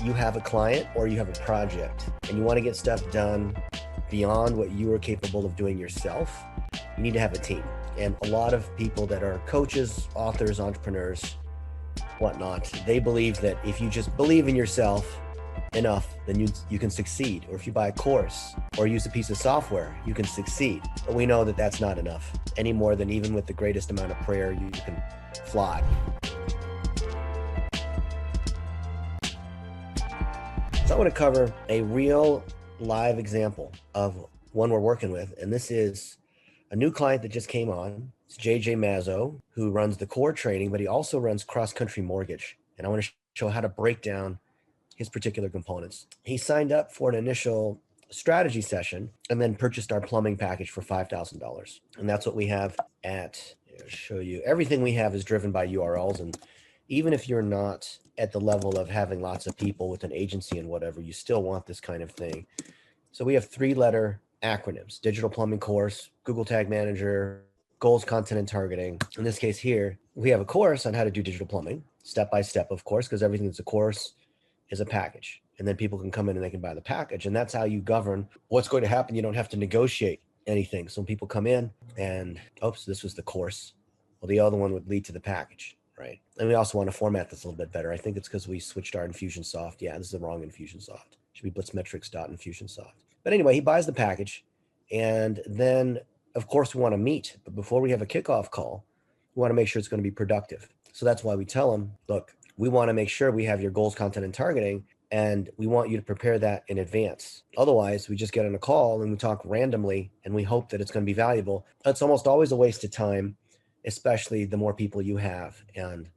you have a client or you have a project and you want to get stuff done beyond what you are capable of doing yourself, you need to have a team. And a lot of people that are coaches, authors, entrepreneurs, whatnot, they believe that if you just believe in yourself enough, then you can succeed. Or if you buy a course or use a piece of software, you can succeed. But we know that that's not enough, any more than even with the greatest amount of prayer, you can fly. So I want to cover a real live example of one we're working with. And this is a new client that just came on. It's JJ Mazo, who runs the core training, but he also runs cross-country mortgage. And I want to show how to break down his particular components. He signed up for an initial strategy session and then purchased our plumbing package for $5,000. And that's what we have at, I'll show you, everything we have is driven by URLs. And even if you're not at the level of having lots of people with an agency and whatever, you still want this kind of thing. So we have 3-letter acronyms: digital plumbing course, Google Tag Manager, goals, content, and targeting. In this case here, we have a course on how to do digital plumbing, step by step, of course, because everything that's a course is a package. And then people can come in and they can buy the package. And that's how you govern what's going to happen. You don't have to negotiate anything. So when people come in and, oops, this was the course. Well, the other one would lead to the package, right? And we also want to format this a little bit better. I think it's because we switched our Infusionsoft. Yeah, this is the wrong Infusionsoft. It should be blitzmetrics.infusionsoft. But anyway, he buys the package. And then, of course, we want to meet. But before we have a kickoff call, we want to make sure it's going to be productive. So that's why we tell him, look, we want to make sure we have your goals, content, and targeting, and we want you to prepare that in advance. Otherwise, we just get on a call and we talk randomly and we hope that it's going to be valuable. It's almost always a waste of time, especially the more people you have. And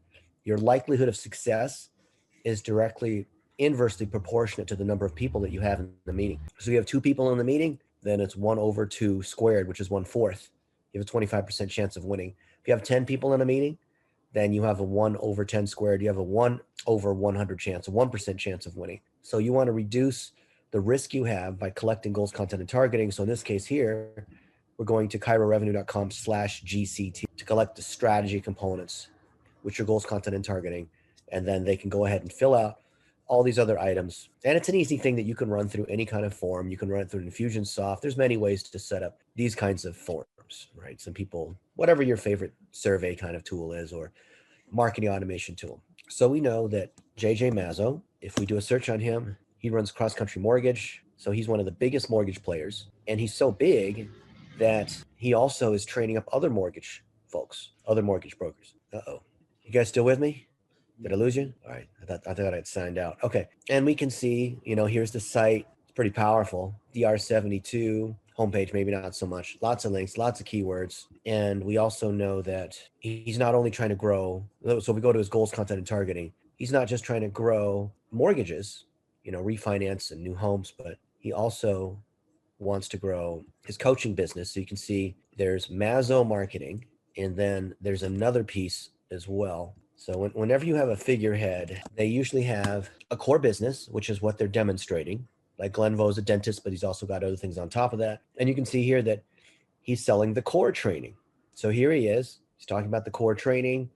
your likelihood of success is directly inversely proportionate to the number of people that you have in the meeting. So you have 2 people in the meeting, then it's 1/2 squared, which is 1/4. You have a 25% chance of winning. If you have 10 people in a meeting, then you have a 1/10 squared. You have a 1/100 chance, a 1% chance of winning. So you want to reduce the risk you have by collecting goals, content, and targeting. So in this case here, we're going to kairorevenue.com/GCT to collect the strategy components, which are goals, content, and targeting. And then they can go ahead and fill out all these other items. And it's an easy thing that you can run through any kind of form. You can run it through Infusionsoft. There's many ways to set up these kinds of forms, right? Some people, whatever your favorite survey kind of tool is, or marketing automation tool. So we know that JJ Mazo, if we do a search on him, he runs cross-country mortgage. So he's one of the biggest mortgage players. And he's so big that he also is training up other mortgage folks, other mortgage brokers. Uh-oh. You guys still with me? Did I lose you? All right. I thought I'd signed out. Okay. And we can see, here's the site. It's pretty powerful. DR72 homepage, maybe not so much. Lots of links, lots of keywords. And we also know that he's not only trying to grow. So we go to his goals, content, and targeting. He's not just trying to grow mortgages, refinance and new homes, but he also wants to grow his coaching business. So you can see there's Mazo marketing, and then there's another piece as well. So whenever you have a figurehead, they usually have a core business, which is what they're demonstrating. Like Glenvo's a dentist, but he's also got other things on top of that. And you can see here that he's selling the core training. So here he is. He's talking about the core training,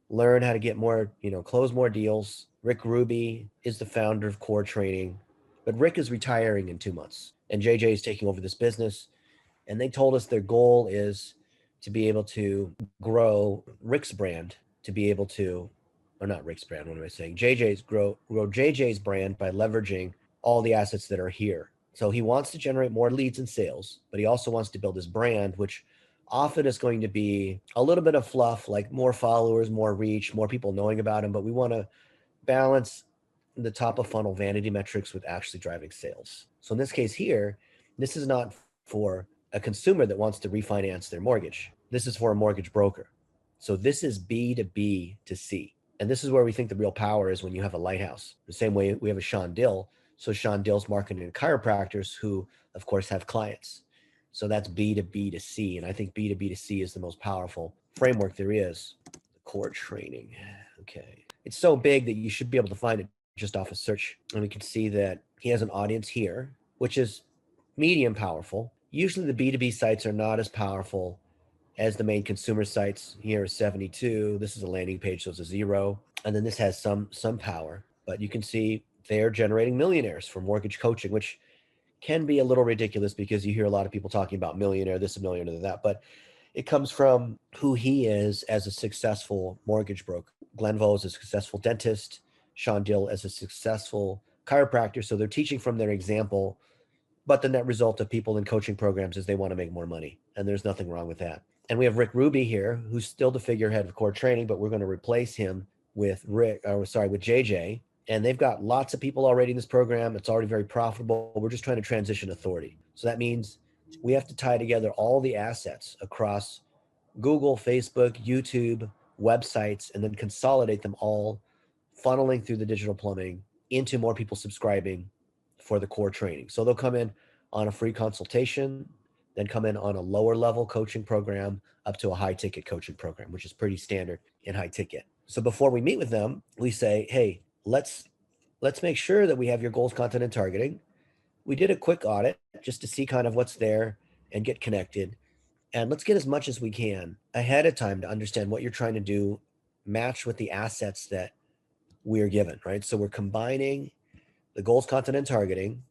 learn how to get more, close more deals. Rick Ruby is the founder of core training, but Rick is retiring in 2 months and JJ is taking over this business. And they told us their goal is to be able to grow Rick's brand, to be able to, or not Rick's brand, what am I saying? Grow JJ's brand by leveraging all the assets that are here. So he wants to generate more leads and sales, but he also wants to build his brand, which often is going to be a little bit of fluff, like more followers, more reach, more people knowing about him. But we want to balance the top of funnel vanity metrics with actually driving sales. So in this case here, this is not for a consumer that wants to refinance their mortgage. This is for a mortgage broker. So this is B to B to C. And this is where we think the real power is when you have a lighthouse. The same way we have a Sean Dill. So Sean Dill's marketing to chiropractors who, of course, have clients. So that's B to B to C. And I think B to B to C is the most powerful framework there is. The core training. Okay. It's so big that you should be able to find it just off a search. And we can see that he has an audience here, which is medium powerful. Usually the B2B sites are not as powerful as the main consumer sites. Here is 72. This is a landing page, so it's a 0. And then this has some power. But you can see they're generating millionaires for mortgage coaching, which can be a little ridiculous because you hear a lot of people talking about millionaire this, a millionaire that, but it comes from who he is as a successful mortgage broker. Glenn Vo is a successful dentist, Sean Dill as a successful chiropractor. So they're teaching from their example, but the net result of people in coaching programs is they want to make more money. And there's nothing wrong with that. And we have Rick Ruby here, who's still the figurehead of core training, but we're going to replace him with with JJ. And they've got lots of people already in this program. It's already very profitable. We're just trying to transition authority. So that means we have to tie together all the assets across Google, Facebook, YouTube, websites, and then consolidate them all, funneling through the digital plumbing into more people subscribing for the core training. So they'll come in on a free consultation, then come in on a lower level coaching program up to a high ticket coaching program, which is pretty standard in high ticket. So before we meet with them, we say, hey, let's make sure that we have your goals, content, and targeting. We did a quick audit just to see kind of what's there and get connected. And let's get as much as we can ahead of time to understand what you're trying to do, match with the assets that we are given, right? So we're combining the goals, content, and targeting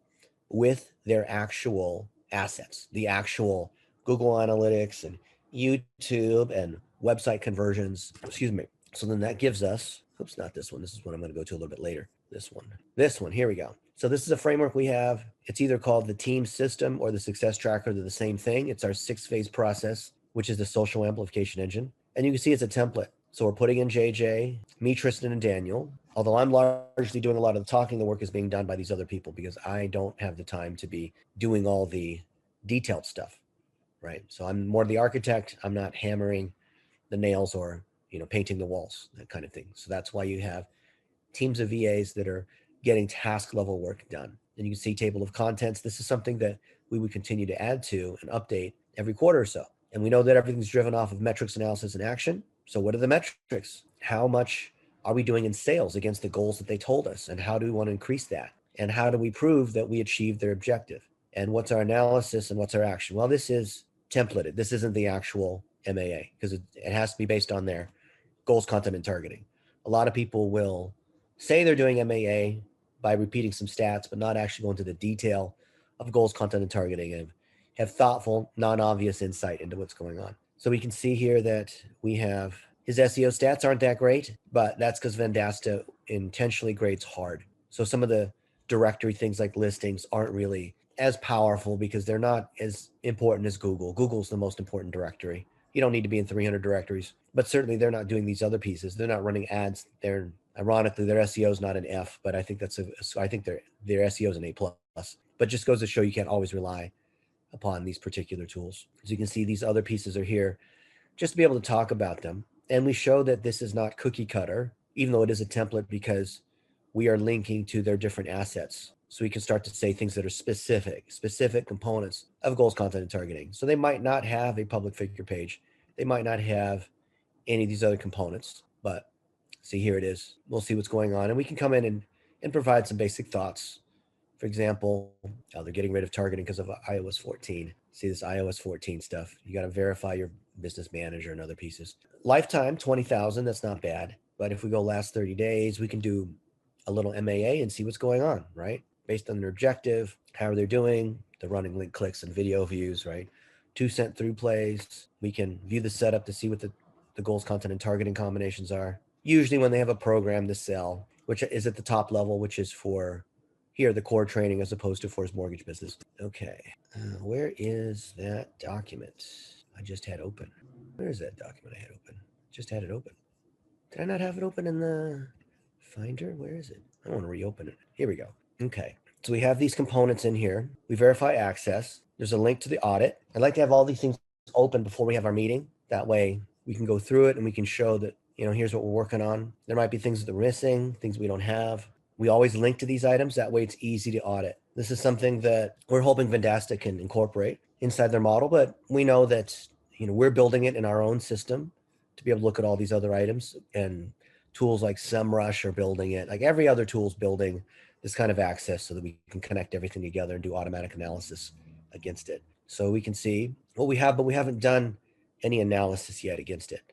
with their actual assets, the actual Google Analytics and YouTube and website conversions. Excuse me. So then that gives us, oops, not this one. This is what I'm going to go to a little bit later. This one, here we go. So this is a framework we have. It's either called the team system or the success tracker. They're the same thing. It's our 6-phase process, which is the social amplification engine. And you can see it's a template. So we're putting in JJ, me, Tristan, and Daniel. Although I'm largely doing a lot of the talking, the work is being done by these other people because I don't have the time to be doing all the detailed stuff, right? So I'm more the architect. I'm not hammering the nails or, painting the walls, that kind of thing. So that's why you have teams of VAs that are getting task level work done. And you can see table of contents. This is something that we would continue to add to and update every quarter or so. And we know that everything's driven off of metrics, analysis, and action. So what are the metrics? How much are we doing in sales against the goals that they told us? And how do we want to increase that? And how do we prove that we achieved their objective? And what's our analysis and what's our action? Well, this is templated. This isn't the actual MAA because it has to be based on their goals, content, and targeting. A lot of people will say they're doing MAA by repeating some stats, but not actually going into the detail of goals, content, and targeting, and have thoughtful, non-obvious insight into what's going on. So we can see here that we have his SEO stats aren't that great, but that's because Vendasta intentionally grades hard. So some of the directory things like listings aren't really as powerful because they're not as important as Google. Google's the most important directory. You don't need to be in 300 directories, but certainly they're not doing these other pieces. They're not running ads. They're ironically their SEO is not an F, but I think I think their SEO is an A plus. But just goes to show you can't always rely upon these particular tools. As you can see, these other pieces are here just to be able to talk about them. And we show that this is not cookie cutter, even though it is a template because we are linking to their different assets. So we can start to say things that are specific components of goals, content, and targeting. So they might not have a public figure page. They might not have any of these other components, but see, here it is. We'll see what's going on. And we can come in and provide some basic thoughts. For example, they're getting rid of targeting because of iOS 14. See this iOS 14 stuff. You got to verify your business manager and other pieces. Lifetime, 20,000. That's not bad. But if we go last 30 days, we can do a little MAA and see what's going on, right? Based on their objective, how they're doing, the running link clicks and video views, right? 2-cent through plays. We can view the setup to see what the goals, content, and targeting combinations are. Usually when they have a program to sell, which is at the top level, which is for here, the core training as opposed to for his mortgage business. Okay, where is that document I just had open? Where is that document I had open? Just had it open. Did I not have it open in the Finder? Where is it? I want to reopen it. Here we go. Okay, so we have these components in here. We verify access. There's a link to the audit. I'd like to have all these things open before we have our meeting. That way we can go through it and we can show that, here's what we're working on. There might be things that are missing, things we don't have. We always link to these items. That way it's easy to audit. This is something that we're hoping Vendasta can incorporate inside their model, but we know that, we're building it in our own system to be able to look at all these other items, and tools like SEMrush are building it. Like every other tool's building this kind of access so that we can connect everything together and do automatic analysis against it. So we can see what we have, but we haven't done any analysis yet against it.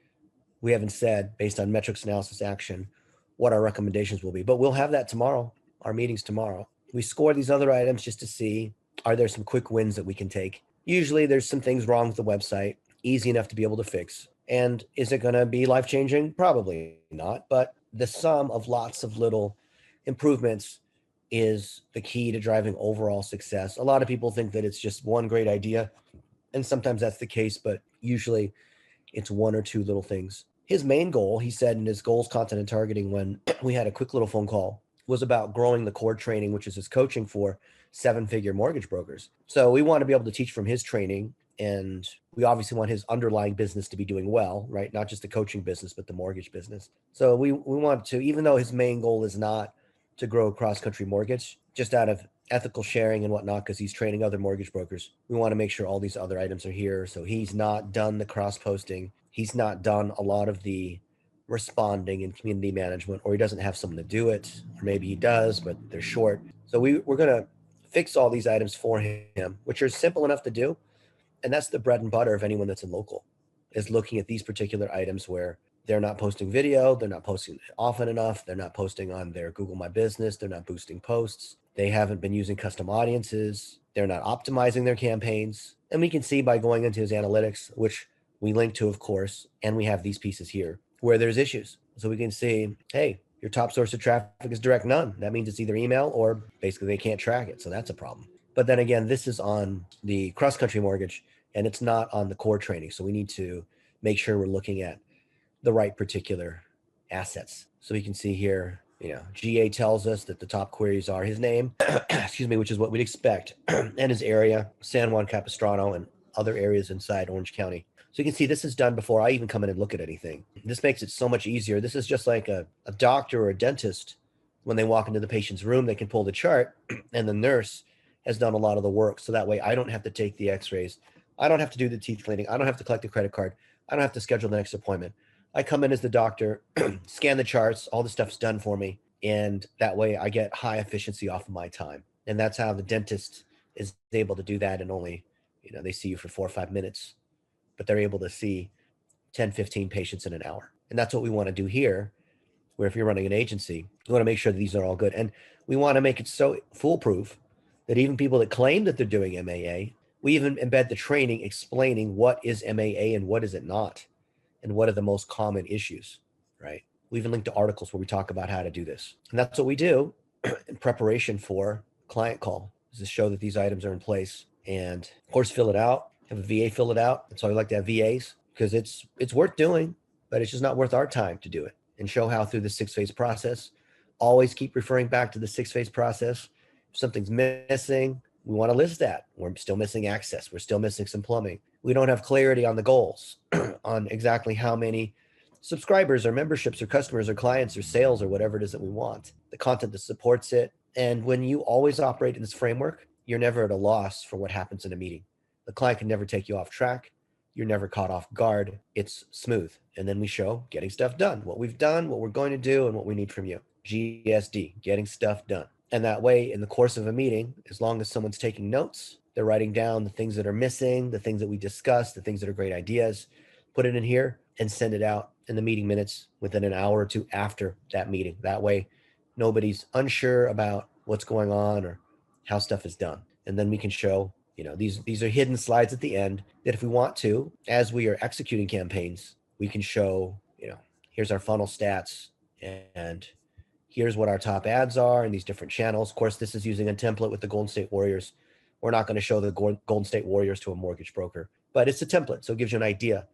We haven't said, based on metrics, analysis, action, what our recommendations will be, but we'll have that tomorrow our meetings tomorrow, we score these other items just to see, are there some quick wins that we can take? Usually there's some things wrong with the website, easy enough to be able to fix. And is it going to be life-changing? Probably not. But the sum of lots of little improvements is the key to driving overall success. A lot of people think that it's just one great idea, and sometimes that's the case, but usually it's one or two little things. His main goal, he said in his goals, content, and targeting, when we had a quick little phone call, was about growing the core training, which is his coaching for seven-figure mortgage brokers. So we want to be able to teach from his training, and we obviously want his underlying business to be doing well, right? Not just the coaching business, but the mortgage business. So we want to, even though his main goal is not to grow cross-country mortgage, just out of ethical sharing and whatnot, because he's training other mortgage brokers, we want to make sure all these other items are here. So he's not done the cross-posting. He's not done a lot of the responding and community management, or he doesn't have someone to do it, or maybe he does, but they're short. So we're going to fix all these items for him, which are simple enough to do. And that's the bread and butter of anyone that's in local, is looking at these particular items where they're not posting video, they're not posting often enough, they're not posting on their Google My Business, they're not boosting posts, they haven't been using custom audiences, they're not optimizing their campaigns. And we can see by going into his analytics, which we link to, of course, and we have these pieces here, where there's issues. So we can see, hey, your top source of traffic is direct none. That means it's either email or basically they can't track it. So that's a problem. But then again, this is on the cross-country mortgage, and it's not on the core training. So we need to make sure we're looking at the right particular assets. So we can see here, GA tells us that the top queries are his name, excuse me, which is what we'd expect, and his area, San Juan Capistrano, and other areas inside Orange County. So you can see this is done before I even come in and look at anything. This makes it so much easier. This is just like a doctor or a dentist. When they walk into the patient's room, they can pull the chart, and the nurse has done a lot of the work. So that way I don't have to take the x-rays. I don't have to do the teeth cleaning. I don't have to collect the credit card. I don't have to schedule the next appointment. I come in as the doctor, scan the charts, all the stuff's done for me. And that way I get high efficiency off of my time. And that's how the dentist is able to do that. And only, they see you for 4 or 5 minutes, but they're able to see 10, 15 patients in an hour. And that's what we want to do here, where if you're running an agency, you want to make sure that these are all good. And we want to make it so foolproof that even people that claim that they're doing MAA, we even embed the training explaining what is MAA and what is it not, and what are the most common issues, right? We even link to articles where we talk about how to do this. And that's what we do in preparation for client call, is to show that these items are in place. And of course, fill it out, have a VA fill it out. That's why we like to have VAs, because it's worth doing, but it's just not worth our time to do it. And show how through the 6-phase process, always keep referring back to the 6-phase process. If something's missing, we want to list that. We're still missing access. We're still missing some plumbing. We don't have clarity on the goals, on exactly how many subscribers or memberships or customers or clients or sales or whatever it is that we want, the content that supports it. And when you always operate in this framework, you're never at a loss for what happens in a meeting. The client can never take you off track. You're never caught off guard. It's smooth. And then we show getting stuff done, what we've done, what we're going to do, and what we need from you. GSD, getting stuff done. And that way, in the course of a meeting, as long as someone's taking notes, they're writing down the things that are missing, the things that we discussed, the things that are great ideas, put it in here and send it out in the meeting minutes within an hour or two after that meeting. That way, nobody's unsure about what's going on or how stuff is done. And then we can show, these are hidden slides at the end that if we want to, as we are executing campaigns, we can show, here's our funnel stats, and here's what our top ads are in these different channels. Of course, this is using a template with the Golden State Warriors. We're not going to show the Golden State Warriors to a mortgage broker, but it's a template. So it gives you an idea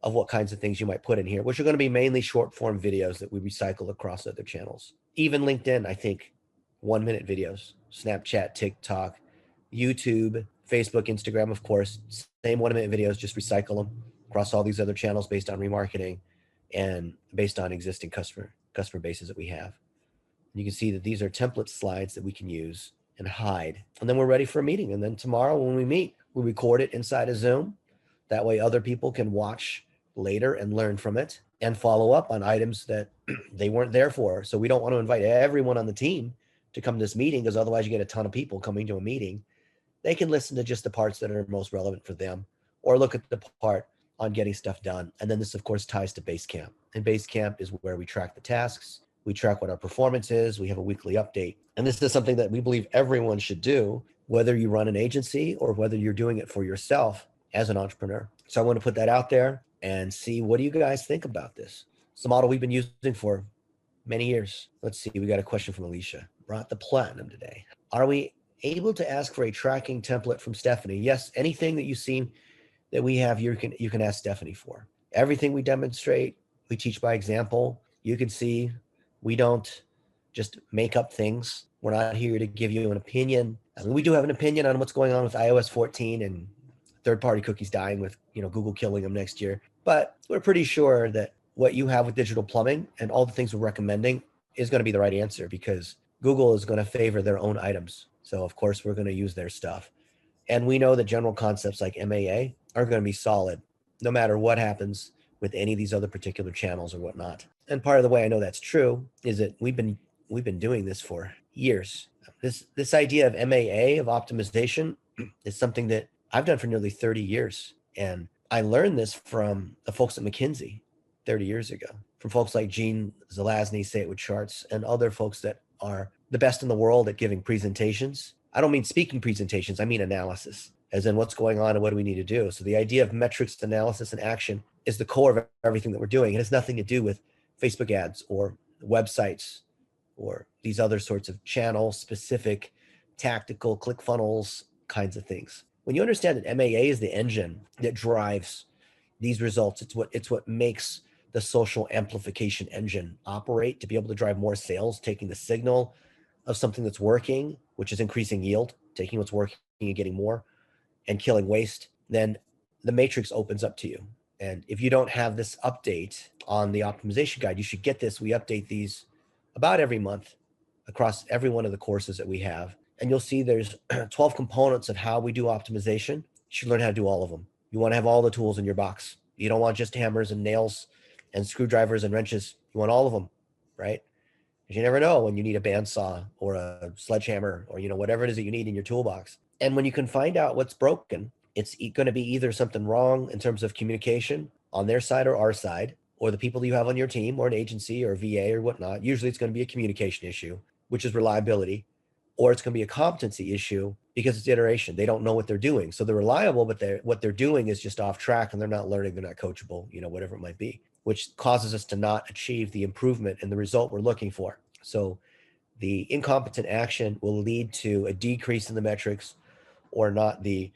of what kinds of things you might put in here, which are going to be mainly short form videos that we recycle across other channels. Even LinkedIn, I think 1-minute videos, Snapchat, TikTok, YouTube, Facebook, Instagram, of course, same 1-minute videos, just recycle them across all these other channels based on remarketing and based on existing customer bases that we have. You can see that these are template slides that we can use and hide. And then we're ready for a meeting. And then tomorrow when we meet, we record it inside of Zoom. That way other people can watch later and learn from it and follow up on items that they weren't there for. So we don't want to invite everyone on the team to come to this meeting, because otherwise you get a ton of people coming to a meeting. They can listen to just the parts that are most relevant for them, or look at the part on getting stuff done. And then this, of course, ties to Basecamp. And Basecamp is where we track the tasks. We track what our performance is. We have a weekly update. And this is something that we believe everyone should do, whether you run an agency or whether you're doing it for yourself as an entrepreneur. So I want to put that out there and see, what do you guys think about this? It's the model we've been using for many years. Let's see. We got a question from Alicia. Brought the platinum today. Are we able to ask for a tracking template from Stephanie? Yes. Anything that you see that we have, you can ask Stephanie for. Everything we demonstrate, we teach by example. You can see we don't just make up things. We're not here to give you an opinion. I mean, we do have an opinion on what's going on with iOS 14 and third-party cookies dying with, Google killing them next year. But we're pretty sure that what you have with digital plumbing and all the things we're recommending is going to be the right answer, because Google is going to favor their own items. So of course we're going to use their stuff. And we know that general concepts like MAA are going to be solid no matter what happens with any of these other particular channels or whatnot. And part of the way I know that's true is that we've been doing this for years. This idea of MAA, of optimization, is something that I've done for nearly 30 years. And I learned this from the folks at McKinsey 30 years ago, from folks like Gene Zelazny, Say It With Charts, and other folks that are the best in the world at giving presentations. I don't mean speaking presentations, I mean analysis, as in what's going on and what do we need to do. So the idea of metrics, analysis, and action is the core of everything that we're doing. It has nothing to do with Facebook ads or websites or these other sorts of channel-specific, tactical ClickFunnels kinds of things. When you understand that MAA is the engine that drives these results, it's what makes the social amplification engine operate to be able to drive more sales, taking the signal of something that's working, which is increasing yield, taking what's working and getting more and killing waste, then the matrix opens up to you. And if you don't have this update on the optimization guide, you should get this. We update these about every month across every one of the courses that we have. And you'll see there's 12 components of how we do optimization. You should learn how to do all of them. You want to have all the tools in your box. You don't want just hammers and nails and screwdrivers and wrenches. You want all of them, right? Because you never know when you need a bandsaw or a sledgehammer or, whatever it is that you need in your toolbox. And when you can find out what's broken, it's going to be either something wrong in terms of communication on their side or our side, or the people that you have on your team or an agency or VA or whatnot. Usually it's going to be a communication issue, which is reliability, or it's going to be a competency issue because it's iteration. They don't know what they're doing. So they're reliable, but what they're doing is just off track and they're not learning, they're not coachable, whatever it might be, which causes us to not achieve the improvement and the result we're looking for. So the incompetent action will lead to a decrease in the metrics or not the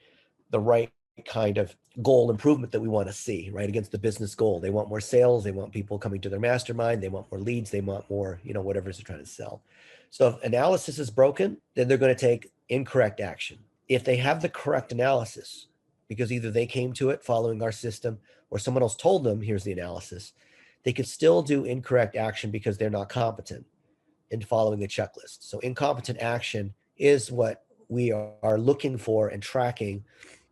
right kind of goal improvement that we want to see, right, against the business goal. They want more sales. They want people coming to their mastermind. They want more leads. They want more, whatever it is they're trying to sell. So if analysis is broken, then they're going to take incorrect action. If they have the correct analysis, because either they came to it following our system or someone else told them, here's the analysis, they could still do incorrect action because they're not competent in following the checklist. So incompetent action is what we are looking for and tracking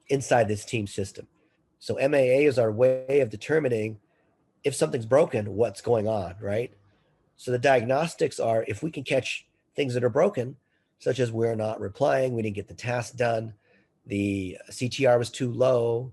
inside this team system. So MAA is our way of determining if something's broken, what's going on, right? So the diagnostics are if we can catch things that are broken, such as we're not replying, we didn't get the task done, the CTR was too low,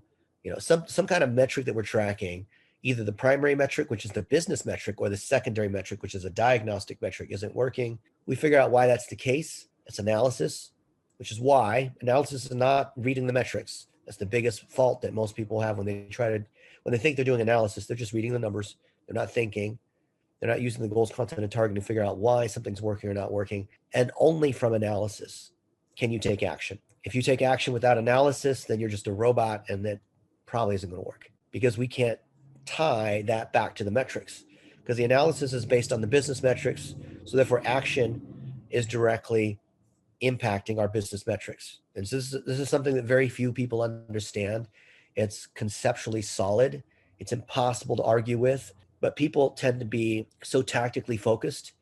some kind of metric that we're tracking, either the primary metric, which is the business metric, or the secondary metric, which is a diagnostic metric, isn't working. We figure out why that's the case. It's analysis, which is why analysis is not reading the metrics. That's the biggest fault that most people have when they think they're doing analysis. They're just reading the numbers. They're not thinking. They're not using the goals, content, and target to figure out why something's working or not working. And only from analysis can you take action. If you take action without analysis, then you're just a robot, and that probably isn't going to work, because we can't tie that back to the metrics, because the analysis is based on the business metrics. So therefore action is directly impacting our business metrics. And so this is something that very few people understand. It's conceptually solid. It's impossible to argue with, but people tend to be so tactically focused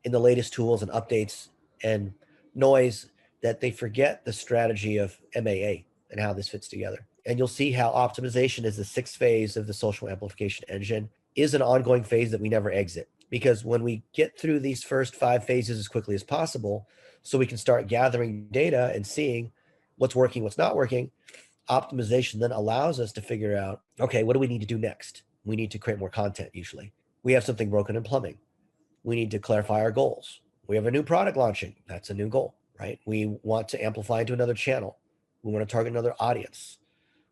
in the latest tools and updates and noise that they forget the strategy of MAA and how this fits together. And you'll see how optimization is the sixth phase of the social amplification engine, is an ongoing phase that we never exit. Because when we get through these first 5 phases as quickly as possible, so we can start gathering data and seeing what's working, what's not working, optimization then allows us to figure out, okay, what do we need to do next? We need to create more content usually. We have something broken in plumbing. We need to clarify our goals. We have a new product launching. That's a new goal, right? We want to amplify into another channel. We want to target another audience.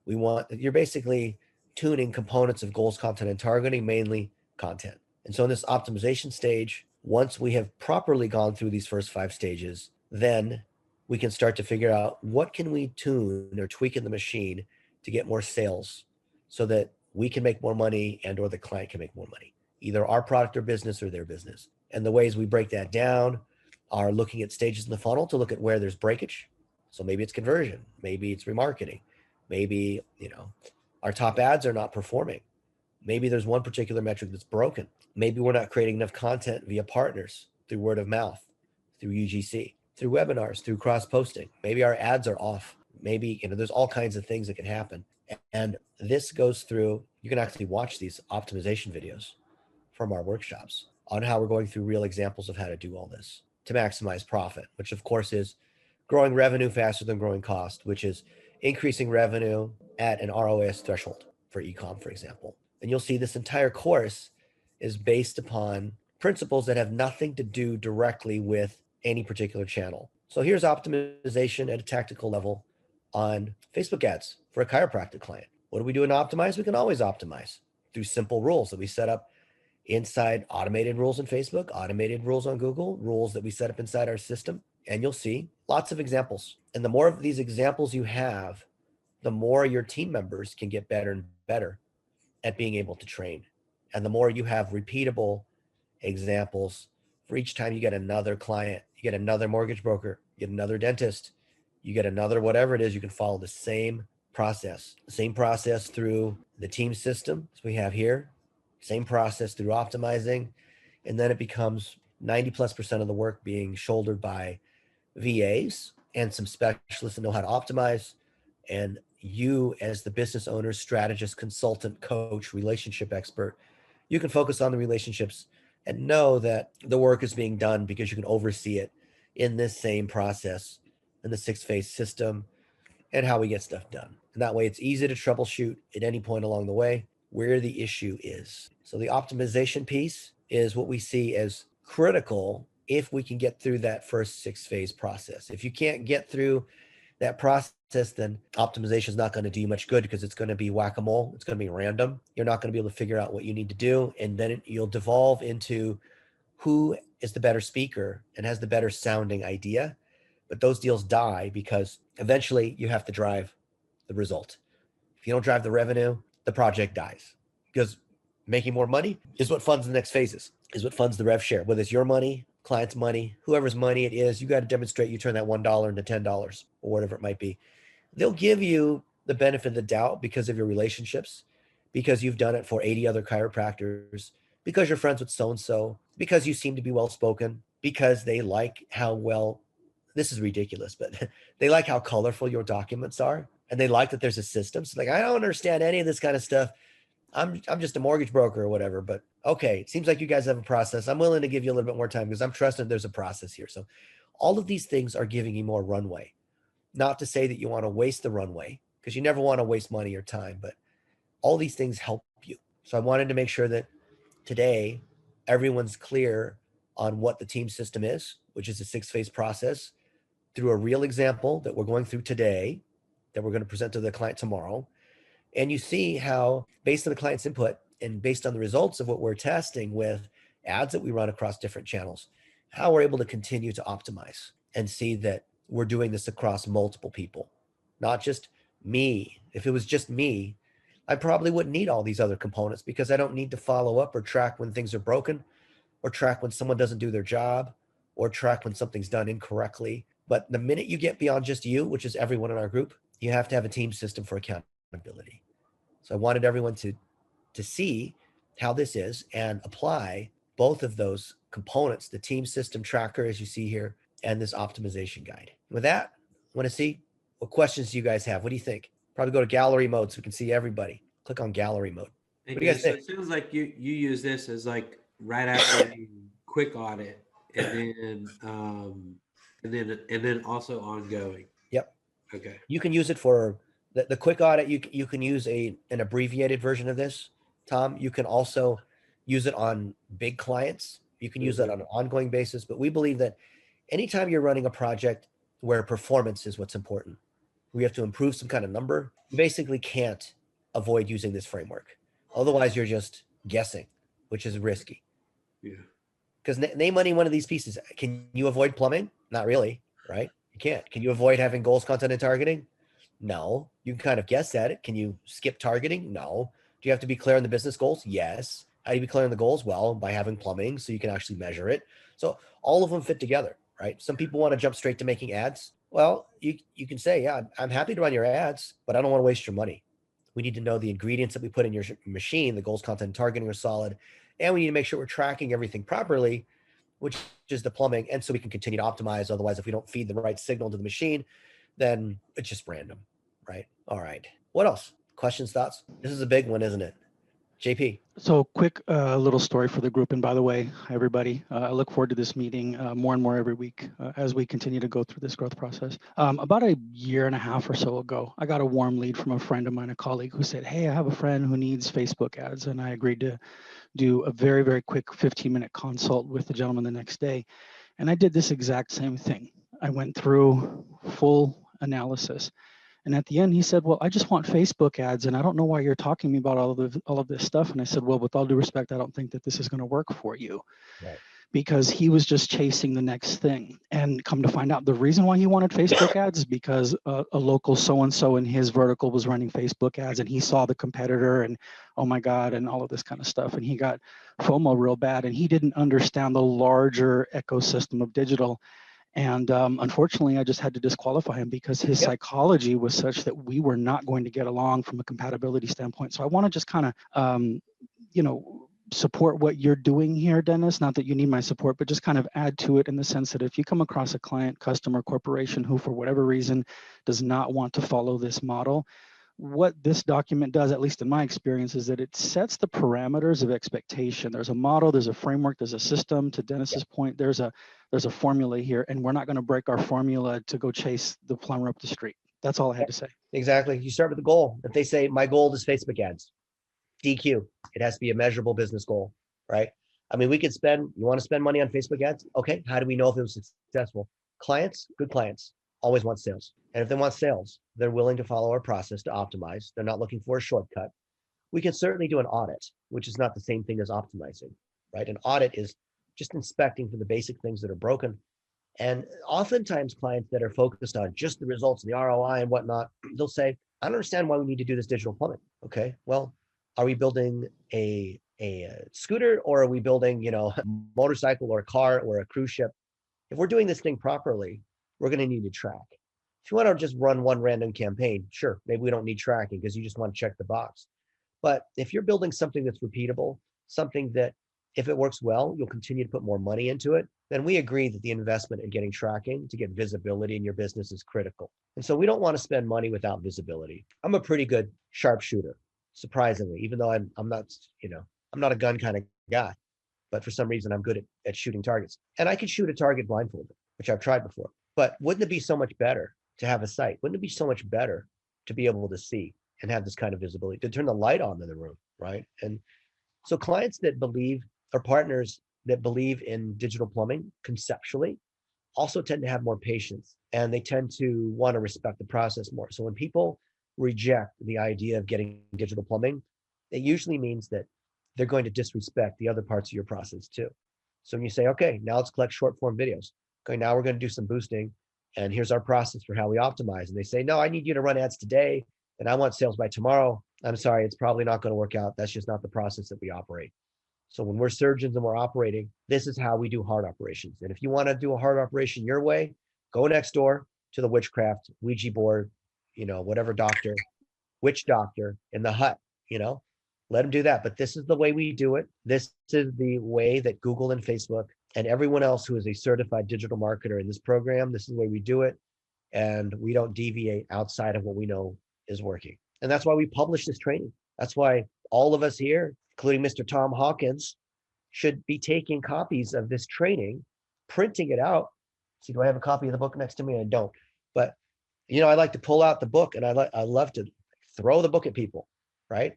You're basically tuning components of goals, content, and targeting, mainly content. And so in this optimization stage, once we have properly gone through these first 5 stages, then we can start to figure out what can we tune or tweak in the machine to get more sales so that we can make more money and or the client can make more money, either our product or business or their business. And the ways we break that down are looking at stages in the funnel to look at where there's breakage. So maybe it's conversion, maybe it's remarketing, maybe, our top ads are not performing. Maybe there's one particular metric that's broken. Maybe we're not creating enough content via partners, through word of mouth, through UGC, through webinars, through cross posting. Maybe our ads are off. Maybe, there's all kinds of things that can happen. And this goes through, you can actually watch these optimization videos from our workshops on how we're going through real examples of how to do all this to maximize profit, which of course is growing revenue faster than growing cost, which is increasing revenue at an ROAS threshold for ecom, for example. And you'll see this entire course is based upon principles that have nothing to do directly with any particular channel. So here's optimization at a tactical level on Facebook ads for a chiropractic client. What do we do in optimize? We can always optimize through simple rules that we set up inside automated rules in Facebook, automated rules on Google, rules that we set up inside our system. And you'll see lots of examples. And the more of these examples you have, the more your team members can get better and better at being able to train. And the more you have repeatable examples for each time you get another client, you get another mortgage broker, you get another dentist, you get another whatever it is, you can follow the same process through the team system as we have here, same process through optimizing. And then it becomes 90+% of the work being shouldered by VAs and some specialists that know how to optimize. And you, as the business owner, strategist, consultant, coach, relationship expert, you can focus on the relationships and know that the work is being done because you can oversee it in this same process in the 6-phase system and how we get stuff done. And that way it's easy to troubleshoot at any point along the way where the issue is. So the optimization piece is what we see as critical if we can get through that first 6-phase process. If you can't get through that process, then optimization is not going to do you much good because it's going to be whack-a-mole. It's going to be random. You're not going to be able to figure out what you need to do. And then you'll devolve into who is the better speaker and has the better sounding idea. But those deals die because eventually you have to drive the result. If you don't drive the revenue, the project dies, because making more money is what funds the next phases, is what funds the rev share, whether it's your money, client's money, whoever's money it is. You got to demonstrate you turn that $1 into $10 or whatever it might be. They'll give you the benefit of the doubt because of your relationships, because you've done it for 80 other chiropractors, because you're friends with so-and-so, because you seem to be well-spoken, because they like how well, this is ridiculous, but they like how colorful your documents are. And they like that there's a system. So like, I don't understand any of this kind of stuff. I'm just a mortgage broker or whatever, but okay, it seems like you guys have a process. I'm willing to give you a little bit more time because I'm trusting there's a process here. So all of these things are giving you more runway. Not to say that you want to waste the runway, because you never want to waste money or time, but all these things help you. So I wanted to make sure that today everyone's clear on what the team system is, which is a 6-phase process, through a real example that we're going through today, that we're going to present to the client tomorrow. And you see how, based on the client's input and based on the results of what we're testing with ads that we run across different channels, how we're able to continue to optimize and see that we're doing this across multiple people, not just me. If it was just me, I probably wouldn't need all these other components because I don't need to follow up or track when things are broken, or track when someone doesn't do their job, or track when something's done incorrectly. But the minute you get beyond just you, which is everyone in our group, you have to have a team system for accountability. So I wanted everyone to see how this is and apply both of those components, the team system tracker, as you see here, and this optimization guide. With that, I want to see what questions you guys have. What do you think? Probably go to gallery mode so we can see everybody. Click on gallery mode. What do you guys think? So it sounds like you use this as like right after a quick audit, and then also ongoing. Yep. Okay. You can use it for the quick audit. You can use an abbreviated version of this, Tom. You can also use it on big clients You can use that on an ongoing basis, but we believe that anytime you're running a project where performance is what's important, we have to improve some kind of number, you basically can't avoid using this framework. Otherwise, you're just guessing, which is risky. Yeah. Because name any one of these pieces. Can you avoid plumbing? Not really, right? You can't. Can you avoid having goals, content, and targeting? No. You can kind of guess at it. Can you skip targeting? No. Do you have to be clear on the business goals? Yes. How do you be clear on the goals? Well, by having plumbing so you can actually measure it. So all of them fit together, right? Some people want to jump straight to making ads. Well, you can say, yeah, I'm happy to run your ads, but I don't want to waste your money. We need to know the ingredients that we put in your machine, the goals, content, and targeting are solid, and we need to make sure we're tracking everything properly, which is the plumbing. And so we can continue to optimize. Otherwise, if we don't feed the right signal to the machine, then it's just random, right? All right. What else? Questions, thoughts? This is a big one, isn't it? JP. So quick little story for the group. And by the way, hi, everybody, I look forward to this meeting more and more every week as we continue to go through this growth process. About a year and a half or so ago, I got a warm lead from a friend of mine, a colleague who said, hey, I have a friend who needs Facebook ads. And I agreed to do a very, very quick 15-minute consult with the gentleman the next day. And I did this exact same thing. I went through full analysis. And at the end, he said, well, I just want Facebook ads, and I don't know why you're talking to me about all of this stuff. And I said, well, with all due respect, I don't think that this is going to work for you. Right. Because he was just chasing the next thing. And come to find out, the reason why he wanted Facebook ads is because a local so-and-so in his vertical was running Facebook ads, and he saw the competitor and, oh my God, and all of this kind of stuff. And he got FOMO real bad, and he didn't understand the larger ecosystem of digital. And unfortunately, I just had to disqualify him because his psychology was such that we were not going to get along from a compatibility standpoint. So I want to just kind of, support what you're doing here, Dennis. Not that you need my support, but just kind of add to it in the sense that if you come across a client, customer, corporation who, for whatever reason, does not want to follow this model, what this document does, at least in my experience, is that it sets the parameters of expectation. There's a model, there's a framework, there's a system. To Dennis's point, there's a formula here, and we're not going to break our formula to go chase the plumber up the street. That's all I had to say. Exactly. You start with the goal. If they say my goal is Facebook ads, DQ, it has to be a measurable business goal, right? I mean, you want to spend money on Facebook ads? Okay. How do we know if it was successful? Clients, good clients, always want sales. And if they want sales, they're willing to follow our process to optimize. They're not looking for a shortcut. We can certainly do an audit, which is not the same thing as optimizing, right? An audit is just inspecting for the basic things that are broken. And oftentimes clients that are focused on just the results and the ROI and whatnot, they'll say, I don't understand why we need to do this digital plumbing. Okay, well, are we building a scooter, or are we building, a motorcycle or a car or a cruise ship? If we're doing this thing properly, we're going to need to track. If you want to just run one random campaign, sure, maybe we don't need tracking because you just want to check the box. But if you're building something that's repeatable, something that if it works well, you'll continue to put more money into it, then we agree that the investment in getting tracking to get visibility in your business is critical. And so we don't want to spend money without visibility. I'm a pretty good sharpshooter, surprisingly, even though I'm not a gun kind of guy, but for some reason I'm good at shooting targets. And I can shoot a target blindfolded, which I've tried before. But wouldn't it be so much better to have a sight? Wouldn't it be so much better to be able to see and have this kind of visibility, to turn the light on in the room, right? And so clients that believe, or partners that believe in digital plumbing conceptually, also tend to have more patience, and they tend to want to respect the process more. So when people reject the idea of getting digital plumbing, it usually means that they're going to disrespect the other parts of your process too. So when you say, okay, now let's collect short form videos. Okay, now we're going to do some boosting, and here's our process for how we optimize. And they say, no, I need you to run ads today, and I want sales by tomorrow. I'm sorry, it's probably not going to work out. That's just not the process that we operate. So when we're surgeons and we're operating, this is how we do hard operations. And if you want to do a hard operation your way, go next door to the witchcraft, Ouija board, whatever doctor, witch doctor in the hut, let them do that. But this is the way we do it. This is the way that Google and Facebook and everyone else who is a certified digital marketer in this program, this is the way we do it. And we don't deviate outside of what we know is working. And that's why we publish this training. That's why all of us here, including Mr. Tom Hawkins, should be taking copies of this training, printing it out. See, do I have a copy of the book next to me? I don't. But, I like to pull out the book, and I love to throw the book at people, right?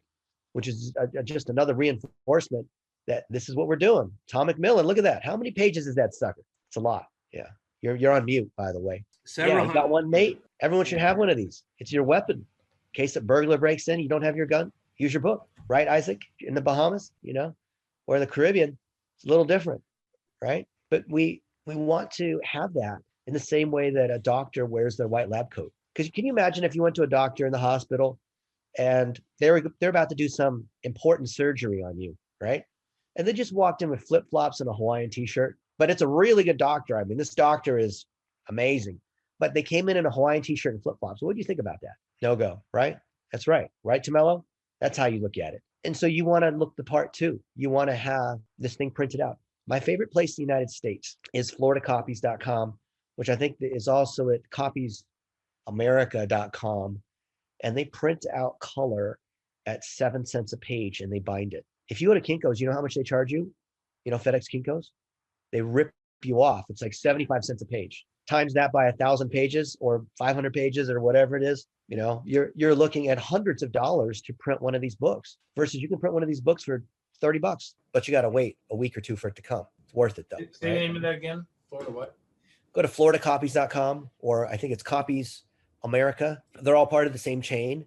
Which is just another reinforcement that this is what we're doing. Tom McMillan, look at that. How many pages is that sucker? It's a lot. Yeah. You're on mute, by the way. Several You got one, hundred. Nate. Everyone should have one of these. It's your weapon. In case a burglar breaks in, you don't have your gun. Use your book, right, Isaac? In the Bahamas, or the Caribbean, it's a little different, right? But we want to have that in the same way that a doctor wears their white lab coat. Because can you imagine if you went to a doctor in the hospital and they're about to do some important surgery on you, right? And they just walked in with flip-flops and a Hawaiian t-shirt, but it's a really good doctor. I mean, this doctor is amazing, but they came in a Hawaiian t-shirt and flip-flops. What do you think about that? No go, right? That's right. Right, Tamello? That's how you look at it. And so you want to look the part too. You want to have this thing printed out. My favorite place in the United States is floridacopies.com, which I think is also at copiesamerica.com. And they print out color at 7 cents a page and they bind it. If you go to Kinko's, you know how much they charge you? FedEx Kinko's? They rip you off. It's like 75 cents a page. Times that by 1,000 pages or 500 pages or whatever it is, you're looking at hundreds of dollars to print one of these books versus you can print one of these books for $30, but you got to wait a week or two for it to come. It's worth it though. Say the name of that again. Florida what? Go to floridacopies.com, or I think it's Copies America. They're all part of the same chain.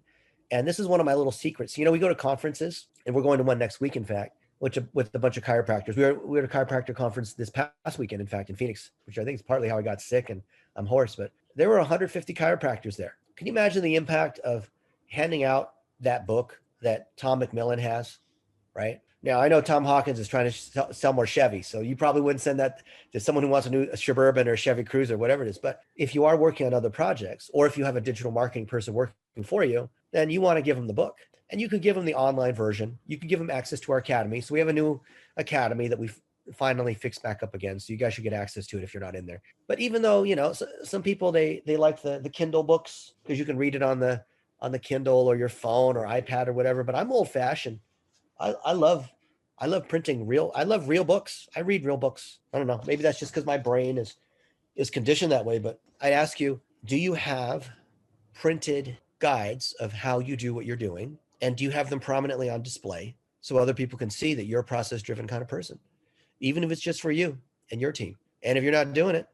And this is one of my little secrets. We go to conferences, and we're going to one next week, in fact, with a bunch of chiropractors. We were at a chiropractor conference this past weekend, in fact, in Phoenix, which I think is partly how I got sick and I'm hoarse, but there were 150 chiropractors there. Can you imagine the impact of handing out that book that Tom McMillan has, right? Now, I know Tom Hawkins is trying to sell more Chevy, so you probably wouldn't send that to someone who wants a Suburban or a Chevy Cruiser, whatever it is. But if you are working on other projects, or if you have a digital marketing person working for you, then you want to give them the book. And you could give them the online version. You could give them access to our academy. So we have a new academy that we've finally fixed back up again. So you guys should get access to it if you're not in there. But even though, some people, they like the Kindle books because you can read it on the Kindle or your phone or iPad or whatever. But I'm old fashioned. I love printing I love real books. I read real books. I don't know. Maybe that's just because my brain is conditioned that way. But I'd ask you, do you have printed guides of how you do what you're doing? And do you have them prominently on display so other people can see that you're a process-driven kind of person, even if it's just for you and your team? And if you're not doing it,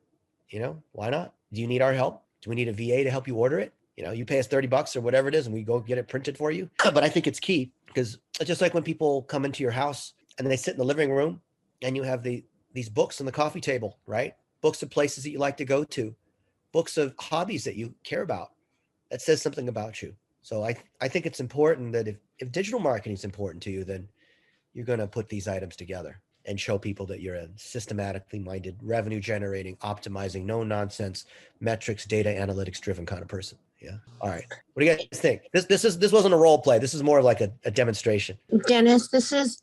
why not? Do you need our help? Do we need a VA to help you order it? You pay us $30 or whatever it is, and we go get it printed for you. But I think it's key because it's just like when people come into your house and they sit in the living room and you have these books on the coffee table, right? Books of places that you like to go to, books of hobbies that you care about. That says something about you. So I think it's important that if digital marketing is important to you, then you're going to put these items together and show people that you're a systematically minded, revenue generating, optimizing, no nonsense, metrics, data analytics driven kind of person. Yeah. All right. What do you guys think? This wasn't a role play. This is more like a demonstration. Dennis, this is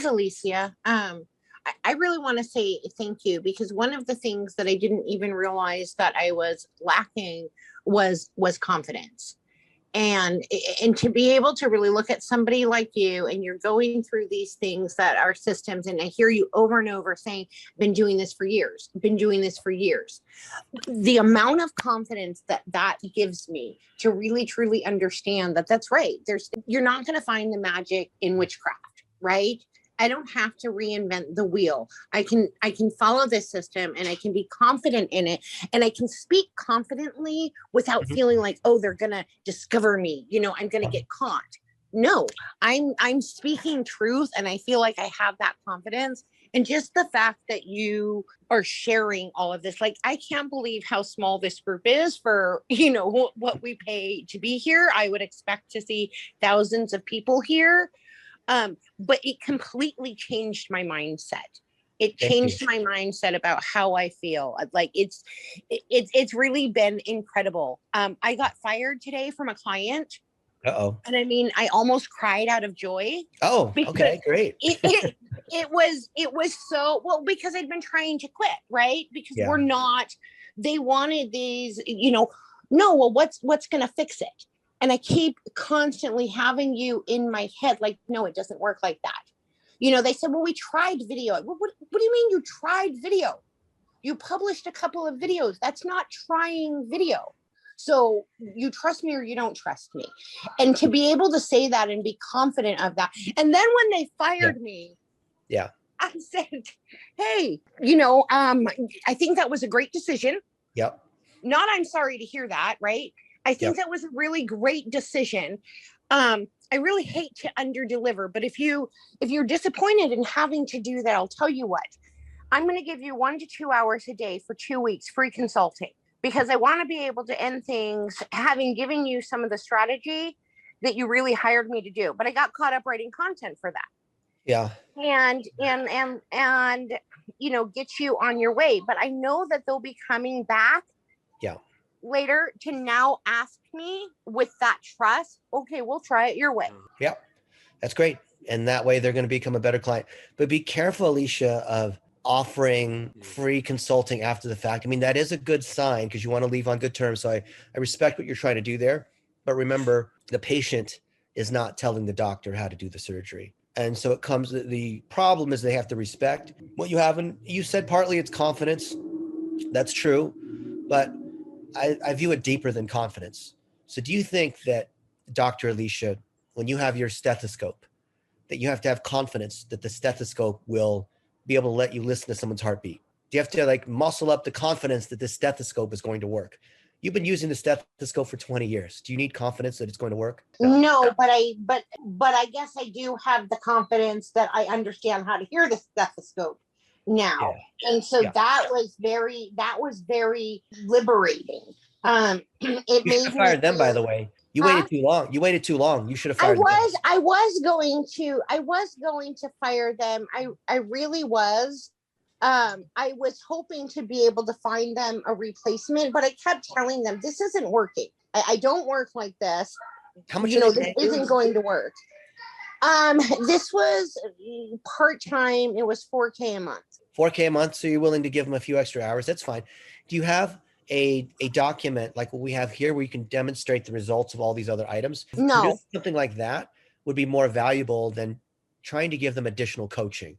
Alicia. I really want to say thank you, because one of the things that I didn't even realize that I was lacking was confidence. And to be able to really look at somebody like you, and you're going through these things that are systems, and I hear you over and over saying, been doing this for years, been doing this for years. The amount of confidence that gives me to really, truly understand that's right. You're not going to find the magic in witchcraft, right? I don't have to reinvent the wheel. I can follow this system, and I can be confident in it, and I can speak confidently without feeling like, oh, they're going to discover me. I'm going to get caught. No, I'm speaking truth, and I feel like I have that confidence. And just the fact that you are sharing all of this, like, I can't believe how small this group is for, what we pay to be here. I would expect to see thousands of people here. But it completely changed my mindset. It changed my mindset about how I feel. Like it's really been incredible. I got fired today from a client. Uh-oh. And I mean, I almost cried out of joy. Oh, okay, great. It was so, well, because I'd been trying to quit, right? Because they wanted these, no, well, what's going to fix it? And I keep constantly having you in my head, like, no, it doesn't work like that. They said, well, we tried video. What do you mean you tried video? You published a couple of videos. That's not trying video. So you trust me or you don't trust me. And to be able to say that and be confident of that. And then when they fired me, I said, hey, I think that was a great decision. Yep. Not, I'm sorry to hear that, right? I think that was a really great decision. I really hate to underdeliver, but if you're disappointed in having to do that, I'll tell you what. I'm going to give you 1 to 2 hours a day for 2 weeks free consulting, because I want to be able to end things having given you some of the strategy that you really hired me to do. But I got caught up writing content for that. Yeah. And get you on your way. But I know that they'll be coming back later to now ask me with that trust. Okay, we'll try it your way. Yep. That's great. And that way they're going to become a better client. But be careful, Alicia, of offering free consulting after the fact. I mean, that is a good sign because you want to leave on good terms. So I respect what you're trying to do there. But remember, the patient is not telling the doctor how to do the surgery. And so the problem is they have to respect what you have. And you said partly it's confidence. That's true. But I view it deeper than confidence. So do you think that, Dr. Alicia, when you have your stethoscope, that you have to have confidence that the stethoscope will be able to let you listen to someone's heartbeat? Do you have to muscle up the confidence that this stethoscope is going to work? You've been using the stethoscope for 20 years. Do you need confidence that it's going to work? No, but I guess I do have the confidence that I understand how to hear the stethoscope now. Yeah. And so that was very liberating. It you should have fired them, by the way. You waited too long. You should have fired them. I was going to fire them. I really was. I was hoping to be able to find them a replacement, but I kept telling them this isn't working. I don't work like this. How much this isn't going to work. This was part-time. It was $4K a month. $4K a month. So you're willing to give them a few extra hours. That's fine. Do you have a document like what we have here where you can demonstrate the results of all these other items? No. Something like that would be more valuable than trying to give them additional coaching.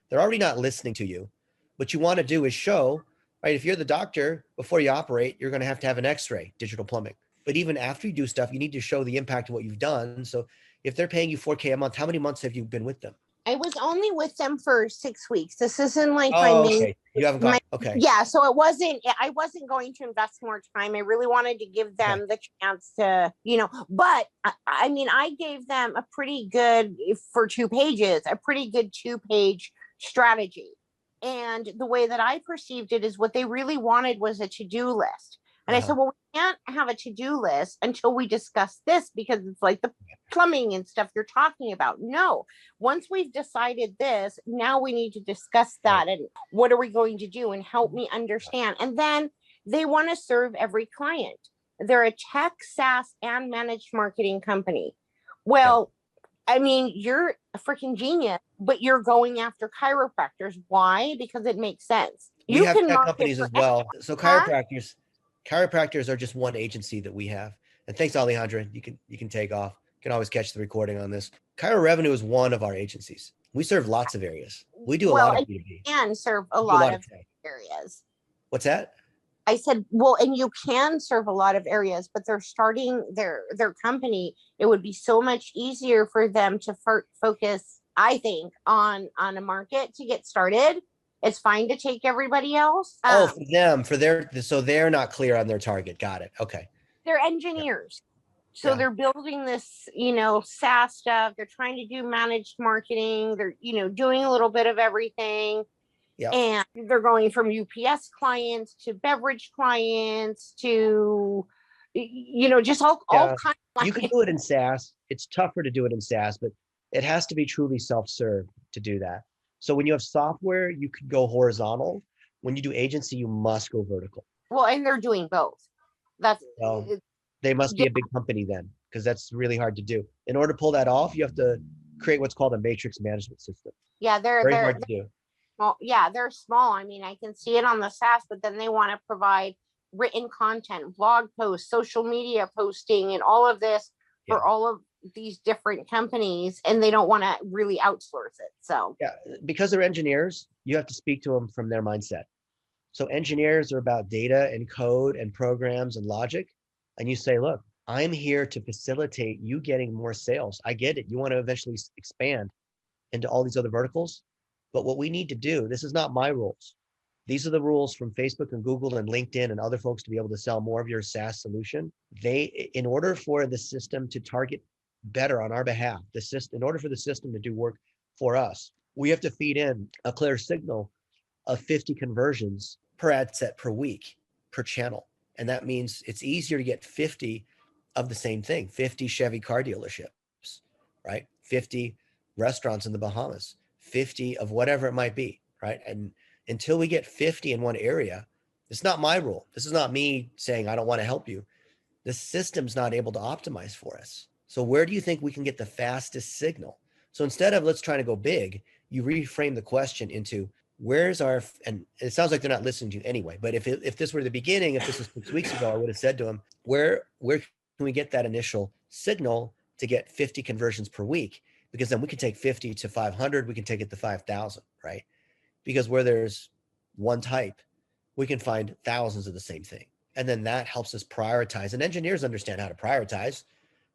They're already not listening to you. What you want to do is show, right? If you're the doctor, before you operate, you're going to have an x-ray, digital plumbing. But even after you do stuff, you need to show the impact of what you've done. So if they're paying you $4K a month, how many months have you been with them? I was only with them for 6 weeks. This isn't my main. Okay. You haven't gone. Okay. Yeah. So I wasn't going to invest more time. I really wanted to give them the chance to, but I gave them a pretty good, for 2 pages, a pretty good 2-page strategy. And the way that I perceived it is what they really wanted was a to-do list. And I said, well, we can't have a to-do list until we discuss this, because it's like the plumbing and stuff you're talking about. No, once we've decided this, now we need to discuss that. And what are we going to do, and help me understand. And then they want to serve every client. They're a tech, SaaS, and managed marketing company. Well, you're a freaking genius, but you're going after chiropractors. Why? Because it makes sense. You have tech companies as well. So chiropractors are just one agency that we have. And thanks, Alejandra. You can take off. You can always catch the recording on this. Chiro Revenue is one of our agencies. We serve lots of areas. We do a lot of B2B. And serve a lot of areas. What's that? I said, well, and you can serve a lot of areas, but they're starting their company. It would be so much easier for them to focus, I think, on a market to get started. It's fine to take everybody else. For them, so they're not clear on their target. Got it. Okay. They're engineers. So they're building this, SaaS stuff. They're trying to do managed marketing. They're, doing a little bit of everything. Yep. And they're going from UPS clients to beverage clients to, just all kinds of. You can do it in SaaS. It's tougher to do it in SaaS, but it has to be truly self-serve to do that. So when you have software, you could go horizontal. When you do agency, you must go vertical. Well, and they're doing both. They must be a big company then, because that's really hard to do. In order to pull that off, you have to create what's called a matrix management system. Yeah, they're hard to do. Well, yeah, they're small. I can see it on the SaaS, but then they want to provide written content, blog posts, social media posting, and all of this for all of these different companies, and they don't want to really outsource it. So because they're engineers, you have to speak to them from their mindset. So engineers are about data and code and programs and logic. And you say, look, I'm here to facilitate you getting more sales. I get it. You want to eventually expand into all these other verticals. But what we need to do, this is not my rules. These are the rules from Facebook and Google and LinkedIn and other folks to be able to sell more of your SaaS solution. In order for the system to target better on our behalf, in order for the system to do work for us, we have to feed in a clear signal of 50 conversions per ad set per week, per channel. And that means it's easier to get 50 of the same thing, 50 Chevy car dealerships, right? 50 restaurants in the Bahamas, 50 of whatever it might be, right? And until we get 50 in one area, it's not my rule. This is not me saying I don't want to help you. The system's not able to optimize for us. So where do you think we can get the fastest signal? So instead of let's try to go big, you reframe the question into where's our, and it sounds like they're not listening to you anyway, but if this were the beginning, if this was 6 weeks ago, I would have said to them, where can we get that initial signal to get 50 conversions per week? Because then we can take 50 to 500, we can take it to 5,000, right? Because where there's one type, we can find thousands of the same thing. And then that helps us prioritize. And engineers understand how to prioritize.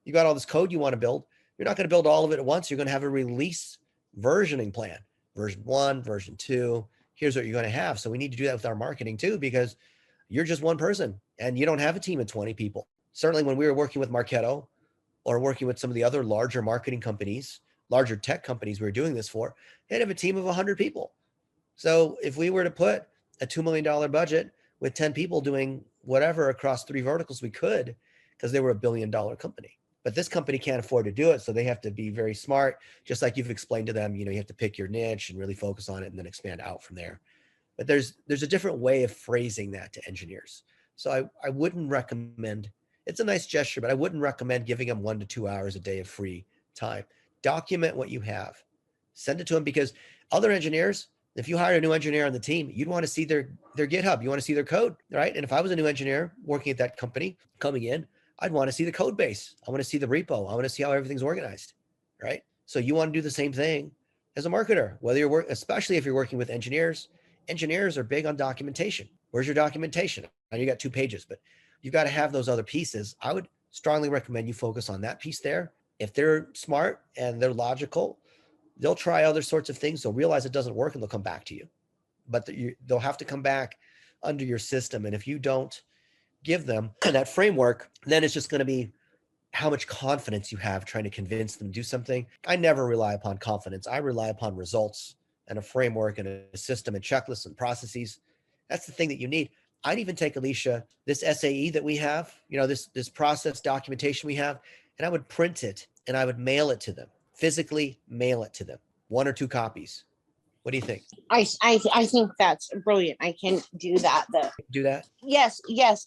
You got all this code you want to build. You're not going to build all of it at once. You're going to have a release versioning plan. Version 1, version 2. Here's what you're going to have. So we need to do that with our marketing too, because you're just one person and you don't have a team of 20 people. Certainly when we were working with Marketo or working with some of the other larger marketing companies, larger tech companies we were doing this for, they'd have a team of 100 people. So if we were to put a $2 million budget with 10 people doing whatever across 3 verticals, we could, because they were $1 billion company. But this company can't afford to do it. So they have to be very smart, just like you've explained to them, you have to pick your niche and really focus on it and then expand out from there. But there's a different way of phrasing that to engineers. So I wouldn't recommend, it's a nice gesture, but I wouldn't recommend giving them 1 to 2 hours a day of free time. Document what you have, send it to them, because other engineers, if you hire a new engineer on the team, you'd want to see their GitHub. You want to see their code, right? And if I was a new engineer working at that company coming in, I'd want to see the code base. I want to see the repo. I want to see how everything's organized, right? So you want to do the same thing as a marketer, whether you're especially if you're working with engineers. Engineers are big on documentation. Where's your documentation? And you got 2 pages, but you've got to have those other pieces. I would strongly recommend you focus on that piece there. If they're smart and they're logical, they'll try other sorts of things. They'll realize it doesn't work and they'll come back to you. But they'll have to come back under your system. And if you don't give them that framework, then it's just going to be how much confidence you have trying to convince them to do something. I never rely upon confidence. I rely upon results and a framework and a system and checklists and processes. That's the thing that you need. I'd even take, Alicia, this SAE that we have, this process documentation we have, and I would print it and I would mail it to them, physically mail it to them, 1 or 2 copies. What do you think? I think that's brilliant. I can do that. Do that? Yes,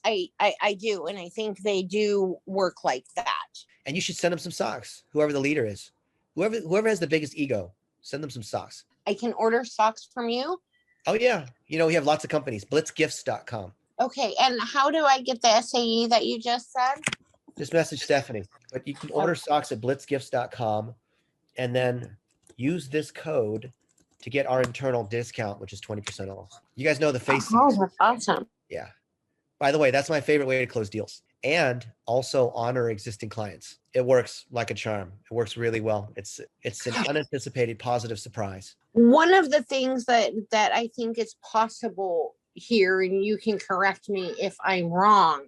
I do. And I think they do work like that. And you should send them some socks, whoever the leader is. Whoever has the biggest ego, send them some socks. I can order socks from you? Oh, yeah. We have lots of companies, blitzgifts.com. Okay. And how do I get the SAE that you just said? Just message Stephanie. But you can order socks at blitzgifts.com and then use this code to get our internal discount, which is 20% off. You guys know the face. Oh, that's awesome. Yeah. By the way, that's my favorite way to close deals. And also honor existing clients. It works like a charm. It works really well. It's an unanticipated positive surprise. One of the things that I think is possible here, and you can correct me if I'm wrong,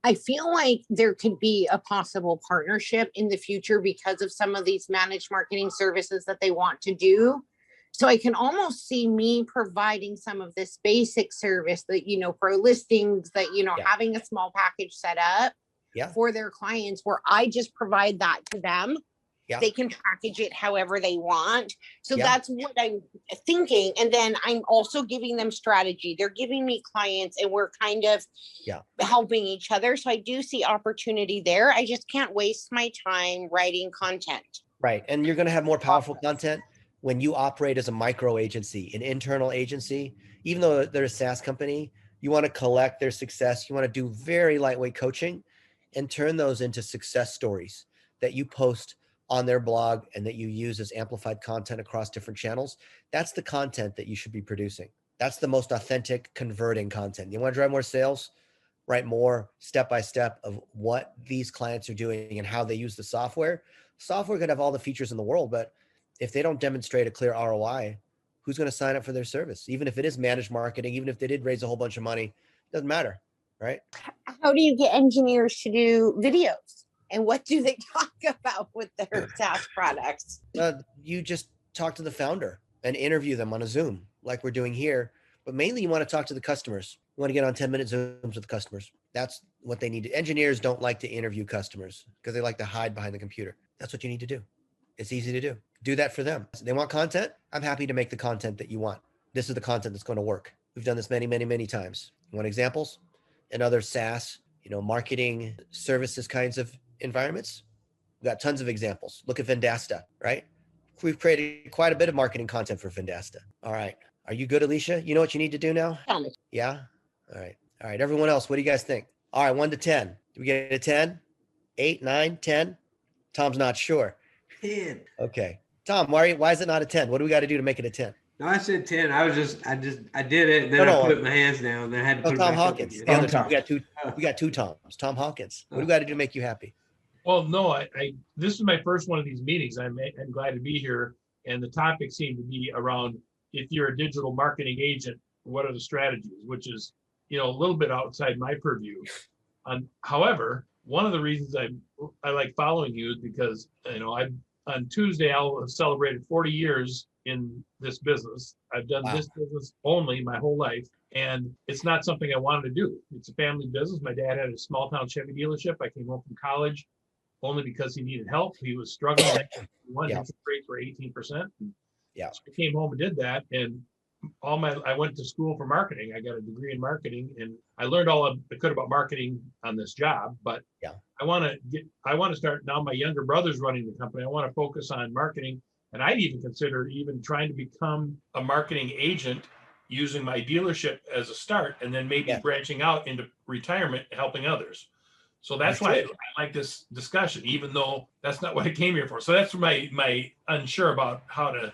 I feel like there could be a possible partnership in the future because of some of these managed marketing services that they want to do. So I can almost see me providing some of this basic service that, for listings that, having a small package set up for their clients where I just provide that to them. Yeah. They can package it however they want. So that's what I'm thinking. And then I'm also giving them strategy. They're giving me clients and we're kind of helping each other. So I do see opportunity there. I just can't waste my time writing content. Right. And you're going to have more powerful content when you operate as a micro agency, an internal agency. Even though they're a SaaS company, you want to collect their success. You want to do very lightweight coaching and turn those into success stories that you post on their blog and that you use as amplified content across different channels. That's the content that you should be producing. That's the most authentic converting content. You want to drive more sales? Write more step-by-step of what these clients are doing and how they use the software. Software could have all the features in the world, but if they don't demonstrate a clear ROI, who's going to sign up for their service? Even if it is managed marketing, even if they did raise a whole bunch of money, doesn't matter, right? How do you get engineers to do videos? And what do they talk about with their SaaS products? You just talk to the founder and interview them on a Zoom like we're doing here. But mainly you want to talk to the customers. You want to get on 10-minute Zooms with the customers. That's what they need. Engineers don't like to interview customers because they like to hide behind the computer. That's what you need to do. It's easy to do. Do that for them. They want content. I'm happy to make the content that you want. This is the content that's going to work. We've done this many, many, many times. You want examples? In other SaaS, marketing services kinds of environments, we've got tons of examples. Look at Vendasta, right? We've created quite a bit of marketing content for Vendasta. All right. Are you good, Alicia? You know what you need to do now? Tell me. Yeah? All right. All right. Everyone else, what do you guys think? All right. 1 to 10. Do we get a 10? 8, 9, 10? Tom's not sure. 10. Okay. Tom, why is it not a 10? What do we got to do to make it a 10? No, I said 10. I did it. And then No, I put my hands down. Then I had to put it Tom back up Hawkins. again. The other Tom. Tom. We got two Toms. Tom Hawkins. What do we got to do to make you happy? Well, no, this is my first one of these meetings. I'm glad to be here. And the topic seemed to be around, if you're a digital marketing agent, what are the strategies, which is, a little bit outside my purview. However, one of the reasons I like following you is because, on Tuesday, I'll have celebrated 40 years in this business. I've done this business only my whole life. And it's not something I wanted to do. It's a family business. My dad had a small town Chevy dealership. I came home from college only because he needed help. He was struggling. Interest rates were 18%. Yeah. So I came home and did that. And I went to school for marketing. I got a degree in marketing and I learned all I could about marketing on this job, but I want to start now. My younger brother's running the company. I want to focus on marketing. And I'd even consider trying to become a marketing agent using my dealership as a start, and then maybe branching out into retirement, helping others. So that's why I like this discussion, even though that's not what I came here for. So that's my unsure about how to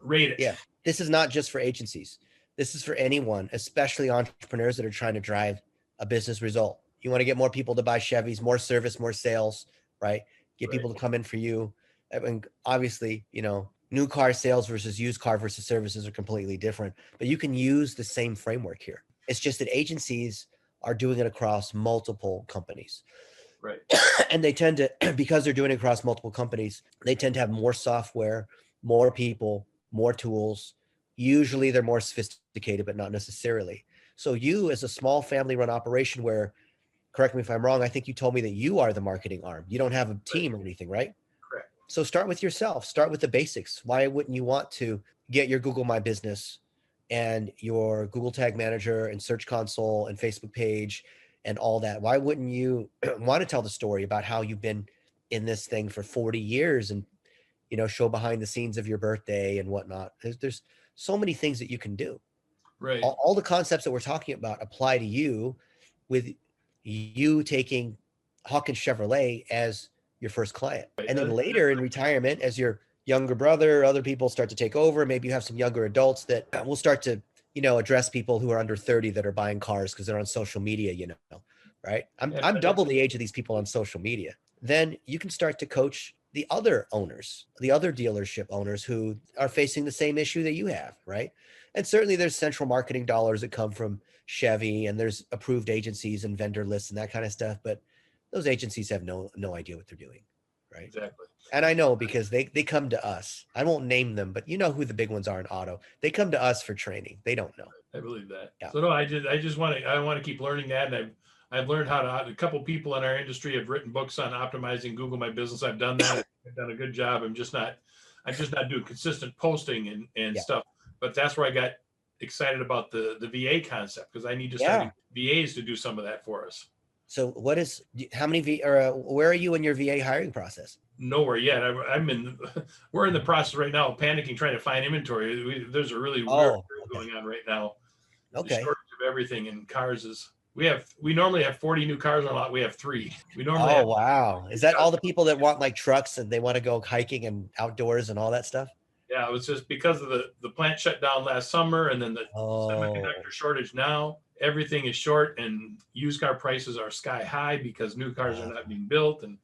rate it. Yeah. This is not just for agencies. This is for anyone, especially entrepreneurs that are trying to drive a business result. You want to get more people to buy Chevys, more service, more sales, right? Get people to come in for you. And obviously, new car sales versus used car versus services are completely different, but you can use the same framework here. It's just that agencies are doing it across multiple companies. Right. And they tend to, because they're doing it across multiple companies, they tend to have more software, more people, more tools. Usually they're more sophisticated, but not necessarily. So you, as a small family run operation where, correct me if I'm wrong, I think you told me that you are the marketing arm. You don't have a team or anything, right? Correct. So start with yourself. Start with the basics. Why wouldn't you want to get your Google My Business and your Google Tag Manager and Search Console and Facebook page and all that? Why wouldn't you want to tell the story about how you've been in this thing for 40 years and, show behind the scenes of your birthday and whatnot? There's so many things that you can do. Right. All the concepts that we're talking about apply to you, with you taking Hawkins Chevrolet as your first client. And then later in retirement, as your younger brother, other people start to take over, maybe you have some younger adults that will start to, address people who are under 30 that are buying cars because they're on social media, right? I'm double the age of these people on social media. Then you can start to coach the other owners, the other dealership owners who are facing the same issue that you have, right? And certainly there's central marketing dollars that come from Chevy, and there's approved agencies and vendor lists and that kind of stuff. But those agencies have no idea what they're doing, right? Exactly. And I know because they come to us. I won't name them, but you know who the big ones are in auto. They come to us for training. They don't know. I believe that. Yeah. So no, I want to keep learning that, and I've learned how to. A couple people in our industry have written books on optimizing Google My Business. I've done that. I've done a good job. I'm just not doing consistent posting and stuff. But that's where I got excited about the VA concept, because I need to start VAs to do some of that for us. So where are you in your VA hiring process? Nowhere yet. We're in the process right now of panicking, trying to find inventory. There's a really weird going on right now. Okay. The shortage of everything in cars is. We normally have 40 new cars on a lot. We have 3. We normally. Oh, wow. Is that all the people that want like trucks and they want to go hiking and outdoors and all that stuff? Yeah, it was just because of the plant shut down last summer, and then the semiconductor shortage now. Everything is short, and used car prices are sky high because new cars are not being built, and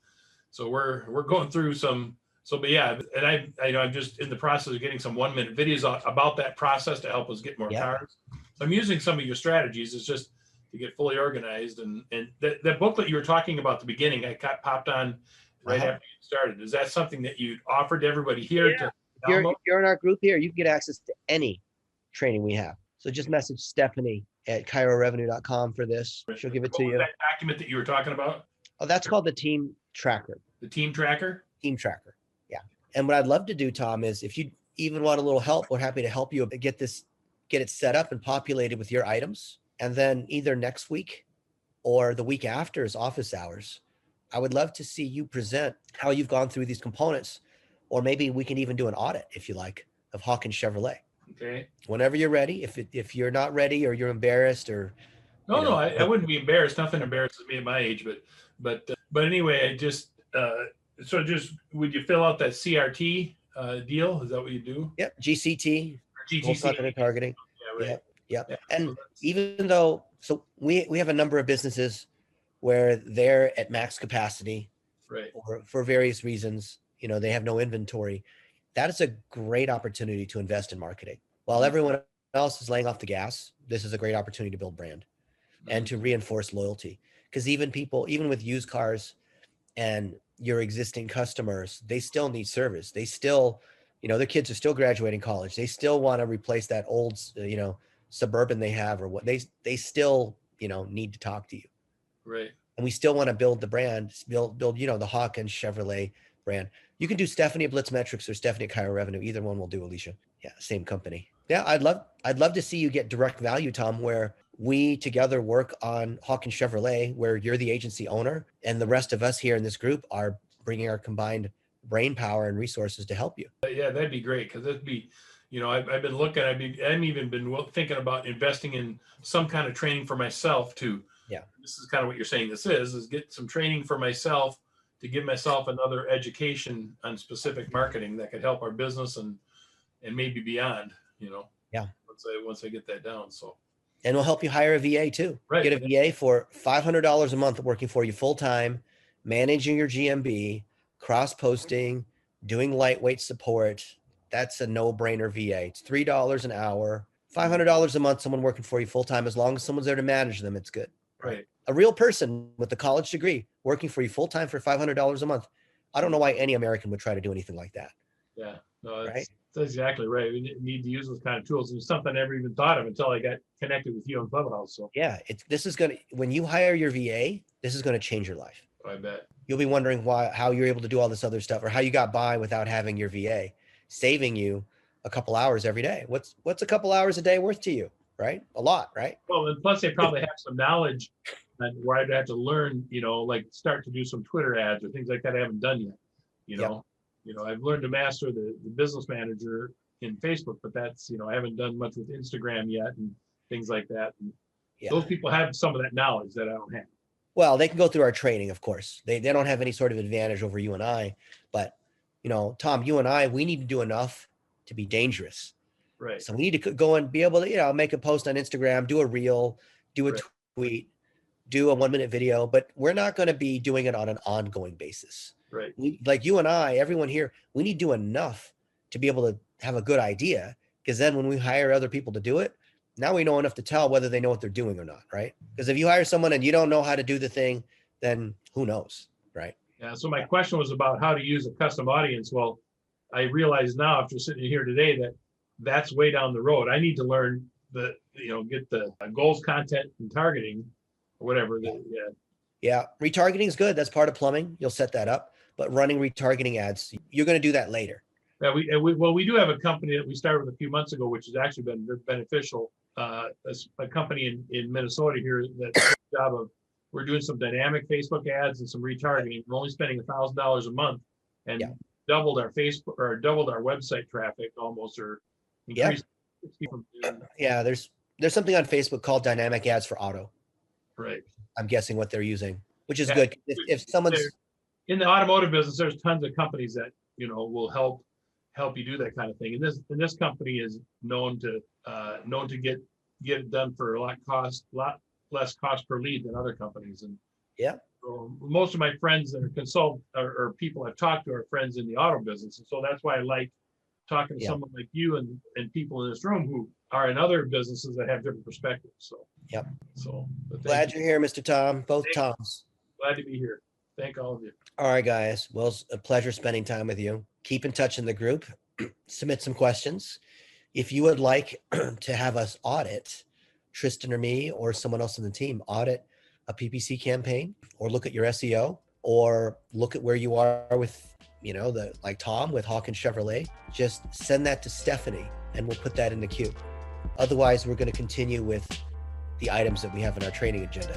so we're going through some So, but yeah, and I know I'm just in the process of getting some 1-minute videos about that process to help us get more Yeah. cars. So I'm using some of your strategies. It's just to get fully organized. And that booklet you were talking about at the beginning, I popped on right after you started. Is that something that you offered to everybody here to download? If you're in our group here, you can get access to any training we have. So just message Stephanie at kairorevenue.com for this. She'll give it to What was you. that document that you were talking about? Oh, that's called the team tracker. The team tracker? Team tracker. Yeah. And what I'd love to do, Tom, is if you even want a little help, we're happy to help you get it set up and populated with your items. And then either next week or the week after is office hours. I would love to see you present how you've gone through these components, or maybe we can even do an audit if you like of Hawkins Chevrolet. Okay. Whenever you're ready. If you're not ready or you're embarrassed or No, I wouldn't be embarrassed. Nothing embarrasses me at my age, but anyway, I just so just would you fill out that CRT deal? Is that what you do? Yep, GCT, Or GTC? goal content targeting. Yeah, right. Yep. Yeah, And so that's- even though, so we have a number of businesses where they're at max capacity right. or for various reasons, they have no inventory. That is a great opportunity to invest in marketing. While everyone else is laying off the gas, this is a great opportunity to build brand and to reinforce loyalty. Because even with used cars and your existing customers, they still need service. They still, their kids are still graduating college. They still want to replace that old, Suburban they have, or what they still, need to talk to you. Right. And we still want to build the brand, build, the Hawkins Chevrolet brand. You can do Stephanie at Blitzmetrics or Stephanie at Cairo Revenue. Either one will do, Alicia. Yeah, same company. Yeah, I'd love to see you get direct value, Tom, where we together work on Hawkins Chevrolet, where you're the agency owner and the rest of us here in this group are bringing our combined brain power and resources to help you. Yeah, that'd be great, because it'd be, I've been looking. I've even been thinking about investing in some kind of training for myself too. Yeah, this is kind of what you're saying. This is get some training for myself to give myself another education on specific marketing that could help our business and maybe beyond. Yeah. Once I get that down. So. And we'll help you hire a VA too. Right. Get a VA for $500 a month working for you full time, managing your GMB, cross posting, doing lightweight support. That's a no-brainer VA. It's $3 an hour, $500 a month, someone working for you full time. As long as someone's there to manage them, it's good. Right. A real person with a college degree working for you full time for $500 a month. I don't know why any American would try to do anything like that. Yeah. No, Right. That's exactly right. We need to use those kind of tools. And it's something I never even thought of until I got connected with you on Clubhouse. So Yeah, when you hire your VA, this is going to change your life. I bet. You'll be wondering how you're able to do all this other stuff or how you got by without having your VA, saving you a couple hours every day. What's a couple hours a day worth to you, right? A lot, right? Well, and plus they probably have some knowledge where I'd have to learn, like start to do some Twitter ads or things like that I haven't done yet. I've learned to master the business manager in Facebook, but that's, I haven't done much with Instagram yet and things like that. And those people have some of that knowledge that I don't have. Well, they can go through our training, of course. They don't have any sort of advantage over you and I, but Tom, you and I, we need to do enough to be dangerous. Right. So we need to go and be able to, make a post on Instagram, do a reel, do a tweet, do a 1-minute video, but we're not going to be doing it on an ongoing basis. Right. Like you and I, everyone here, we need to do enough to be able to have a good idea. Because then when we hire other people to do it, now we know enough to tell whether they know what they're doing or not, right? Because if you hire someone and you don't know how to do the thing, then who knows, right? Yeah. So my question was about how to use a custom audience. Well, I realize now after sitting here today that that's way down the road. I need to learn get the goals, content, and targeting, or whatever. Yeah, retargeting is good. That's part of plumbing. You'll set that up. But running retargeting ads, you're going to do that later. Yeah, we do have a company that we started with a few months ago, which has actually been very beneficial. A company in Minnesota here that's a job of, we're doing some dynamic Facebook ads and some retargeting. We're only spending $1,000 a month and doubled our website traffic almost, or increased. Yeah, there's something on Facebook called dynamic ads for auto. Right. I'm guessing what they're using, which is good. If someone's in the automotive business, there's tons of companies that will help you do that kind of thing. And this company is known to get it done for a lot less cost per lead than other companies. And So most of my friends that are or people I've talked to are friends in the auto business. And so that's why I like talking to Yeah. someone like you and people in this room who are in other businesses that have different perspectives. So, Yep. So but Glad you're here, Mr. Tom. Both Thank- Toms. glad to be here. Thank all of you. All right, guys. Well, it's a pleasure spending time with you. Keep in touch in the group. Submit some questions. If you would like to have us audit, Tristan or me or someone else in the team audit a PPC campaign, or look at your SEO, or look at where you are with, like Tom with Hawkins Chevrolet, just send that to Stephanie and we'll put that in the queue. Otherwise, we're going to continue with the items that we have in our training agenda.